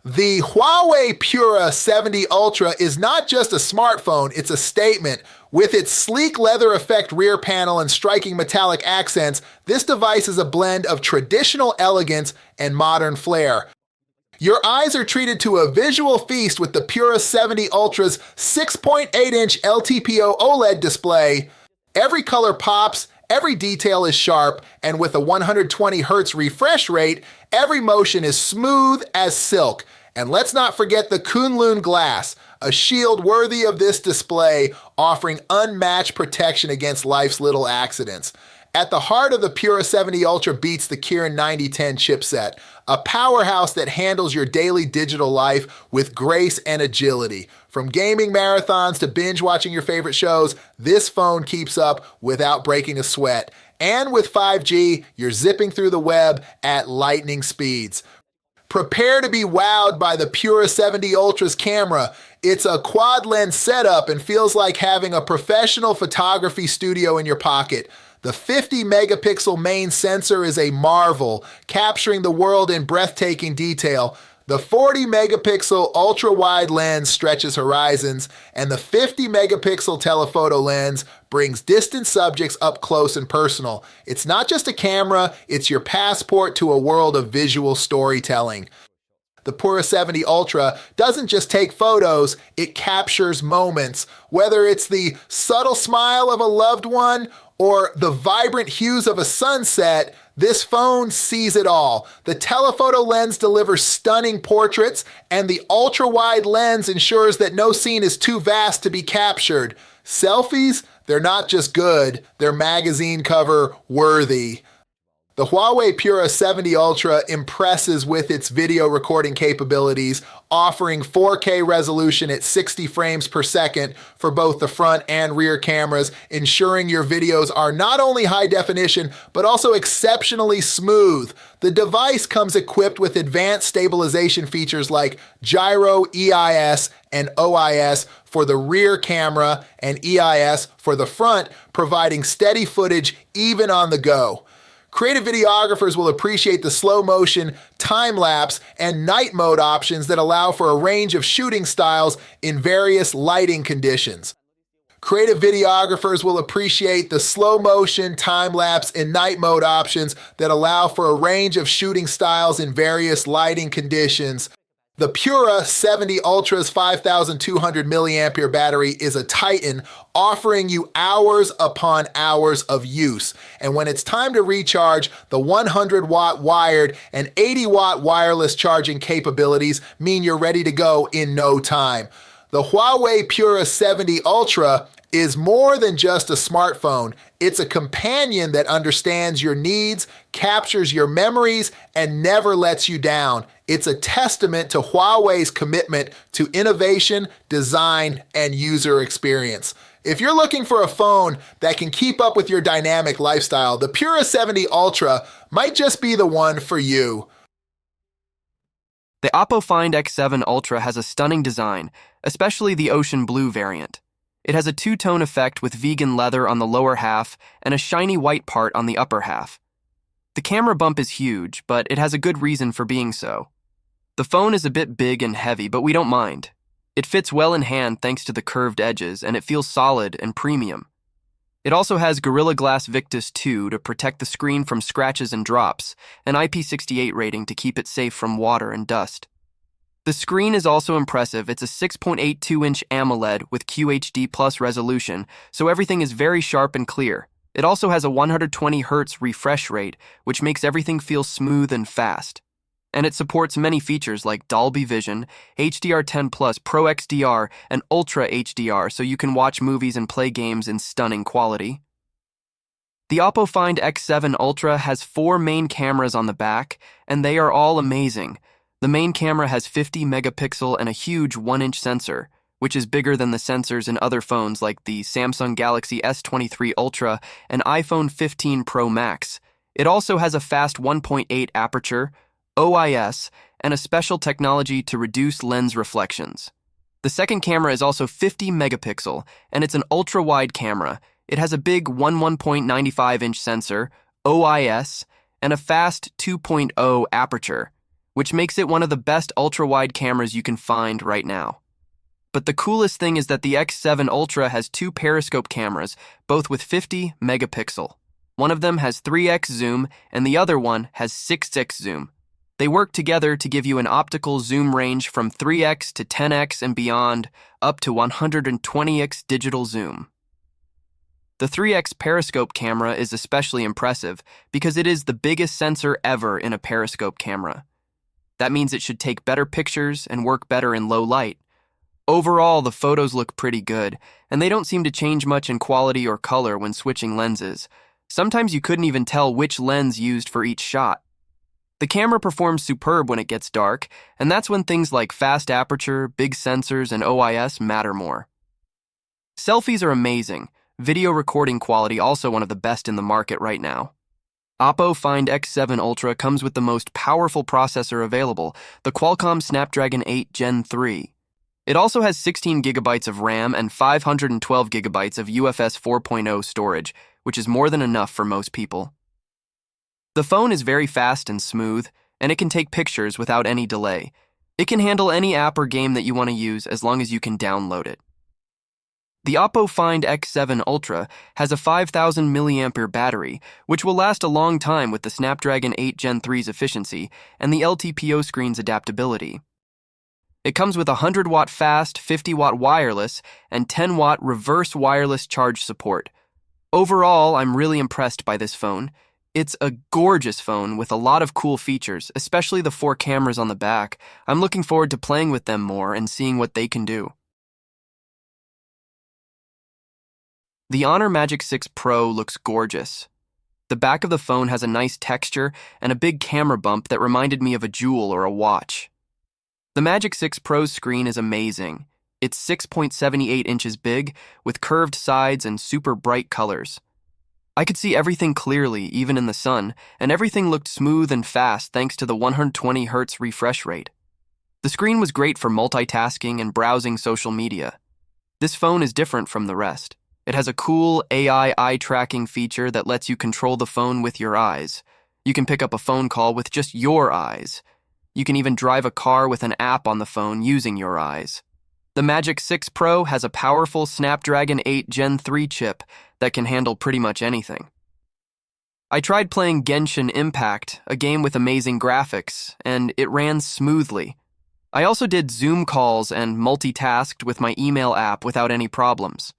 The Huawei Pura 70 Ultra is not just a smartphone, it's a statement. With its sleek leather effect rear panel and striking metallic accents, this device is a blend of traditional elegance and modern flair. Your eyes are treated to a visual feast with the Pura 70 Ultra's 6.8-inch LTPO OLED display. Every color pops, every detail is sharp, and with a 120 Hz refresh rate, every motion is smooth as silk. And let's not forget the Kunlun glass, a shield worthy of this display, offering unmatched protection against life's little accidents. At the heart of the Pura 70 Ultra beats the Kirin 9010 chipset, a powerhouse that handles your daily digital life with grace and agility. From gaming marathons to binge watching your favorite shows, this phone keeps up without breaking a sweat. And with 5G, you're zipping through the web at lightning speeds. Prepare to be wowed by the Pura 70 Ultra's camera. It's a quad lens setup and feels like having a professional photography studio in your pocket. The 50 megapixel main sensor is a marvel, capturing the world in breathtaking detail. The 40 megapixel ultra-wide lens stretches horizons, and the 50 megapixel telephoto lens brings distant subjects up close and personal. It's not just a camera, it's your passport to a world of visual storytelling. The Pura 70 Ultra doesn't just take photos, it captures moments. Whether it's the subtle smile of a loved one or the vibrant hues of a sunset, this phone sees it all. The telephoto lens delivers stunning portraits, and the ultra-wide lens ensures that no scene is too vast to be captured. Selfies, they're not just good, they're magazine cover worthy. The Huawei Pura 70 Ultra impresses with its video recording capabilities, offering 4K resolution at 60 frames per second for both the front and rear cameras, ensuring your videos are not only high definition, but also exceptionally smooth. The device comes equipped with advanced stabilization features like gyro EIS and OIS for the rear camera and EIS for the front, providing steady footage even on the go. Creative videographers will appreciate the slow motion, time-lapse, and night mode options that allow for a range of shooting styles in various lighting conditions. Creative videographers will appreciate the slow motion, time-lapse, and night mode options that allow for a range of shooting styles in various lighting conditions. The Pura 70 Ultra's 5,200 milliampere battery is a titan, offering you hours upon hours of use. And when it's time to recharge, the 100-watt wired and 80-watt wireless charging capabilities mean you're ready to go in no time. The Huawei Pura 70 Ultra is more than just a smartphone. It's a companion that understands your needs, captures your memories, and never lets you down. It's a testament to Huawei's commitment to innovation, design, and user experience. If you're looking for a phone that can keep up with your dynamic lifestyle, the Pura 70 Ultra might just be the one for you. The Oppo Find X7 Ultra has a stunning design, especially the ocean blue variant. It has a two-tone effect with vegan leather on the lower half and a shiny white part on the upper half. The camera bump is huge, but it has a good reason for being so. The phone is a bit big and heavy, but we don't mind. It fits well in hand thanks to the curved edges, and it feels solid and premium. It also has Gorilla Glass Victus 2 to protect the screen from scratches and drops, an IP68 rating to keep it safe from water and dust. The screen is also impressive. It's a 6.82-inch AMOLED with QHD Plus resolution, so everything is very sharp and clear. It also has a 120 Hz refresh rate, which makes everything feel smooth and fast. And it supports many features like Dolby Vision, HDR10+, Pro XDR, and Ultra HDR, so you can watch movies and play games in stunning quality. The Oppo Find X7 Ultra has 4 main cameras on the back, and they are all amazing. The main camera has 50 megapixel and a huge 1-inch sensor, which is bigger than the sensors in other phones like the Samsung Galaxy S23 Ultra and iPhone 15 Pro Max. It also has a fast 1.8 aperture, OIS, and a special technology to reduce lens reflections. The second camera is also 50 megapixel, and it's an ultra-wide camera. It has a big 1.95-inch sensor, OIS, and a fast 2.0 aperture. which makes it one of the best ultra-wide cameras you can find right now. But the coolest thing is that the X7 Ultra has two periscope cameras, both with 50 megapixel. One of them has 3x zoom and the other one has 6x zoom. They work together to give you an optical zoom range from 3x to 10x and beyond, up to 120x digital zoom. The 3x periscope camera is especially impressive because it is the biggest sensor ever in a periscope camera. That means it should take better pictures and work better in low light. Overall, the photos look pretty good, and they don't seem to change much in quality or color when switching lenses. Sometimes you couldn't even tell which lens used for each shot. The camera performs superb when it gets dark, and that's when things like fast aperture, big sensors, and OIS matter more. Selfies are amazing. Video recording quality also one of the best in the market right now. Oppo Find X7 Ultra comes with the most powerful processor available, the Qualcomm Snapdragon 8 Gen 3. It also has 16 gigabytes of RAM and 512 gigabytes of UFS 4.0 storage, which is more than enough for most people. The phone is very fast and smooth, and it can take pictures without any delay. It can handle any app or game that you want to use as long as you can download it. The Oppo Find X7 Ultra has a 5000 mAh battery, which will last a long time with the Snapdragon 8 Gen 3's efficiency and the LTPO screen's adaptability. It comes with 100-watt fast, 50-watt wireless, and 10-watt reverse wireless charge support. Overall, I'm really impressed by this phone. It's a gorgeous phone with a lot of cool features, especially the 4 cameras on the back. I'm looking forward to playing with them more and seeing what they can do. The Honor Magic 6 Pro looks gorgeous. The back of the phone has a nice texture and a big camera bump that reminded me of a jewel or a watch. The Magic 6 Pro's screen is amazing. It's 6.78 inches big, with curved sides and super bright colors. I could see everything clearly, even in the sun, and everything looked smooth and fast thanks to the 120 Hz refresh rate. The screen was great for multitasking and browsing social media. This phone is different from the rest. It has a cool AI eye tracking feature that lets you control the phone with your eyes. You can pick up a phone call with just your eyes. You can even drive a car with an app on the phone using your eyes. The Magic 6 Pro has a powerful Snapdragon 8 Gen 3 chip that can handle pretty much anything. I tried playing Genshin Impact, a game with amazing graphics, and it ran smoothly. I also did Zoom calls and multitasked with my email app without any problems.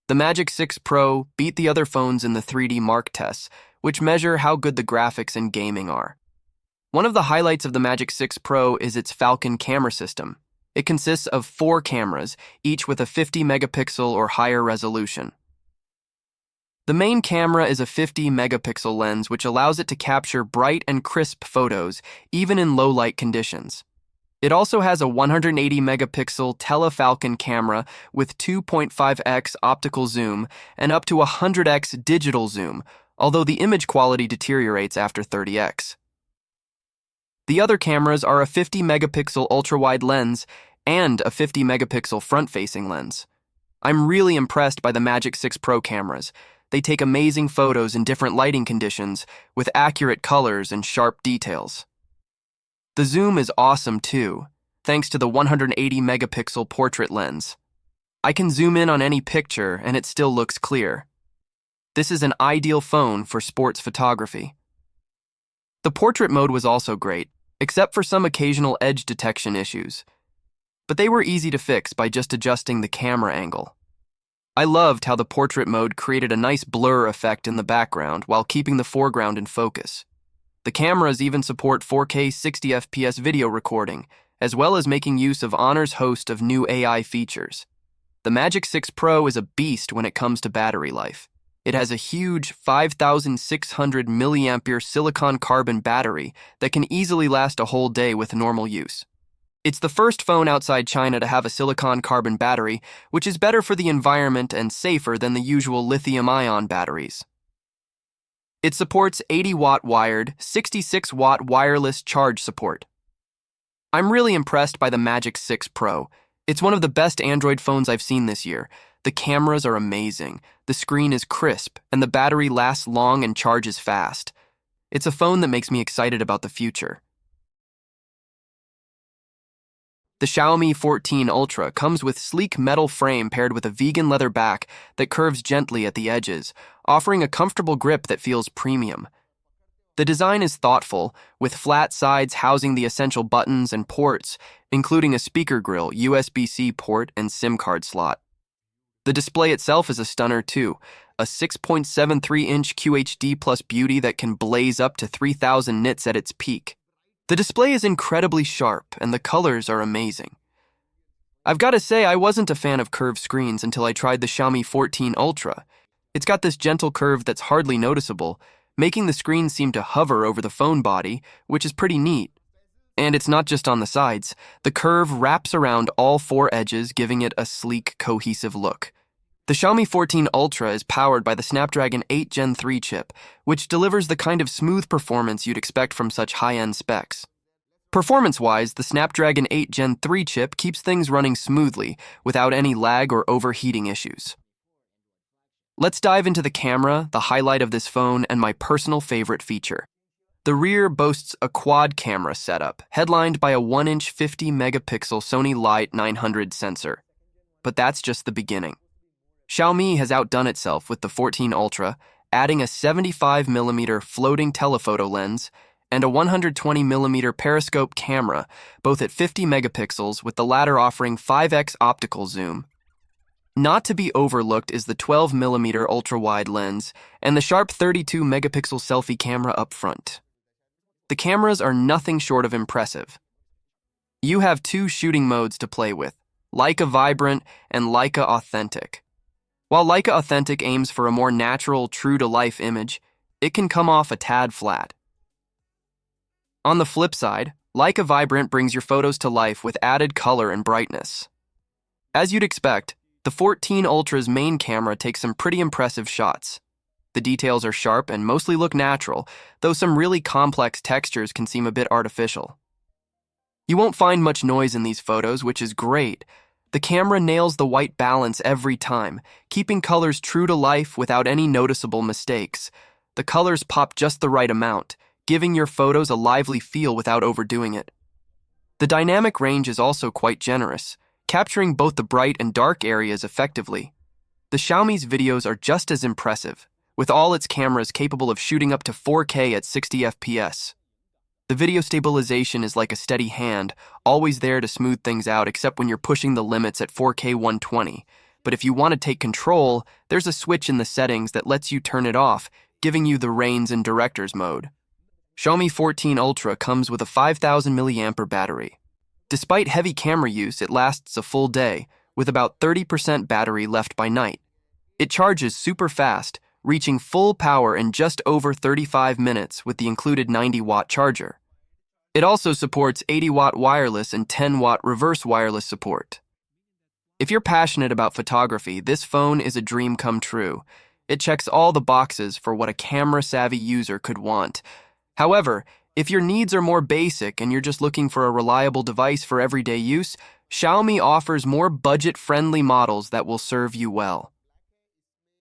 The Magic 6 Pro beat the other phones in the 3D Mark tests, which measure how good the graphics and gaming are. One of the highlights of the Magic 6 Pro is its Falcon camera system. It consists of 4 cameras, each with a 50 megapixel or higher resolution. The main camera is a 50 megapixel lens which allows it to capture bright and crisp photos, even in low light conditions. It also has a 180 megapixel telephalcon camera with 2.5x optical zoom and up to 100x digital zoom, although the image quality deteriorates after 30x. The other cameras are a 50 megapixel ultra-wide lens and a 50 megapixel front-facing lens. I'm really impressed by the Magic 6 Pro cameras. They take amazing photos in different lighting conditions with accurate colors and sharp details. The zoom is awesome too, thanks to the 180 megapixel portrait lens. I can zoom in on any picture and it still looks clear. This is an ideal phone for sports photography. The portrait mode was also great, except for some occasional edge detection issues. But they were easy to fix by just adjusting the camera angle. I loved how the portrait mode created a nice blur effect in the background while keeping the foreground in focus. The cameras even support 4K 60 FPS video recording, as well as making use of Honor's host of new AI features. The Magic 6 Pro is a beast when it comes to battery life. It has a huge 5,600 mAh silicon carbon battery that can easily last a whole day with normal use. It's the first phone outside China to have a silicon carbon battery, which is better for the environment and safer than the usual lithium-ion batteries. It supports 80-watt wired, 66-watt wireless charge support. I'm really impressed by the Magic 6 Pro. It's one of the best Android phones I've seen this year. The cameras are amazing, the screen is crisp, and the battery lasts long and charges fast. It's a phone that makes me excited about the future. The Xiaomi 14 Ultra comes with sleek metal frame paired with a vegan leather back that curves gently at the edges, offering a comfortable grip that feels premium. The design is thoughtful, with flat sides housing the essential buttons and ports, including a speaker grill, USB-C port, and SIM card slot. The display itself is a stunner too, a 6.73-inch QHD Plus beauty that can blaze up to 3,000 nits at its peak. The display is incredibly sharp, and the colors are amazing. I've got to say, I wasn't a fan of curved screens until I tried the Xiaomi 14 Ultra. It's got this gentle curve that's hardly noticeable, making the screen seem to hover over the phone body, which is pretty neat. And it's not just on the sides. The curve wraps around all four edges, giving it a sleek, cohesive look. The Xiaomi 14 Ultra is powered by the Snapdragon 8 Gen 3 chip, which delivers the kind of smooth performance you'd expect from such high-end specs. Performance-wise, the Snapdragon 8 Gen 3 chip keeps things running smoothly, without any lag or overheating issues. Let's dive into the camera, the highlight of this phone, and my personal favorite feature. The rear boasts a quad camera setup, headlined by a 1-inch 50-megapixel Sony Light 900 sensor. But that's just the beginning. Xiaomi has outdone itself with the 14 Ultra, adding a 75mm floating telephoto lens and a 120mm periscope camera, both at 50 megapixels, with the latter offering 5x optical zoom. Not to be overlooked is the 12mm ultra-wide lens and the sharp 32-megapixel selfie camera up front. The cameras are nothing short of impressive. You have two shooting modes to play with, Leica Vibrant and Leica Authentic. While Leica Authentic aims for a more natural, true-to-life image, it can come off a tad flat. On the flip side, Leica Vibrant brings your photos to life with added color and brightness. As you'd expect, the 14 Ultra's main camera takes some pretty impressive shots. The details are sharp and mostly look natural, though some really complex textures can seem a bit artificial. You won't find much noise in these photos, which is great. The camera nails the white balance every time, keeping colors true to life without any noticeable mistakes. The colors pop just the right amount, giving your photos a lively feel without overdoing it. The dynamic range is also quite generous, capturing both the bright and dark areas effectively. The Xiaomi's videos are just as impressive, with all its cameras capable of shooting up to 4K at 60 FPS. The video stabilization is like a steady hand, always there to smooth things out except when you're pushing the limits at 4K 120. But if you want to take control, there's a switch in the settings that lets you turn it off, giving you the reins in director's mode. Xiaomi 14 Ultra comes with a 5000 mAh battery. Despite heavy camera use, it lasts a full day, with about 30% battery left by night. It charges super fast, reaching full power in just over 35 minutes with the included 90-watt charger. It also supports 80-watt wireless and 10-watt reverse wireless support. If you're passionate about photography, this phone is a dream come true. It checks all the boxes for what a camera-savvy user could want. However, if your needs are more basic and you're just looking for a reliable device for everyday use, Xiaomi offers more budget-friendly models that will serve you well.